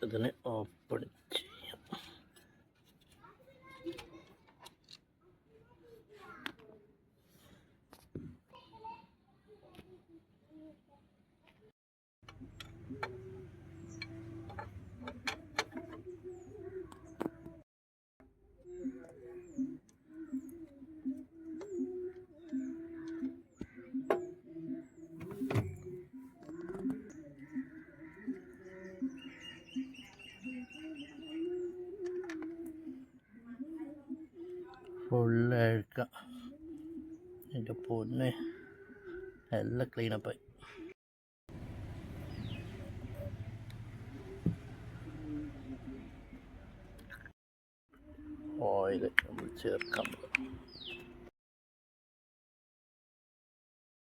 ഇതിനെ ഓപ്പൺ ചെയ്യാം. ഫുള്ളഴുക്ക എൻ്റെ പൊന്നെ, എല്ലാം ക്ലീനപ്പായി. ഓയിൽ നമ്മൾ ചേർക്കാൻ പോകും.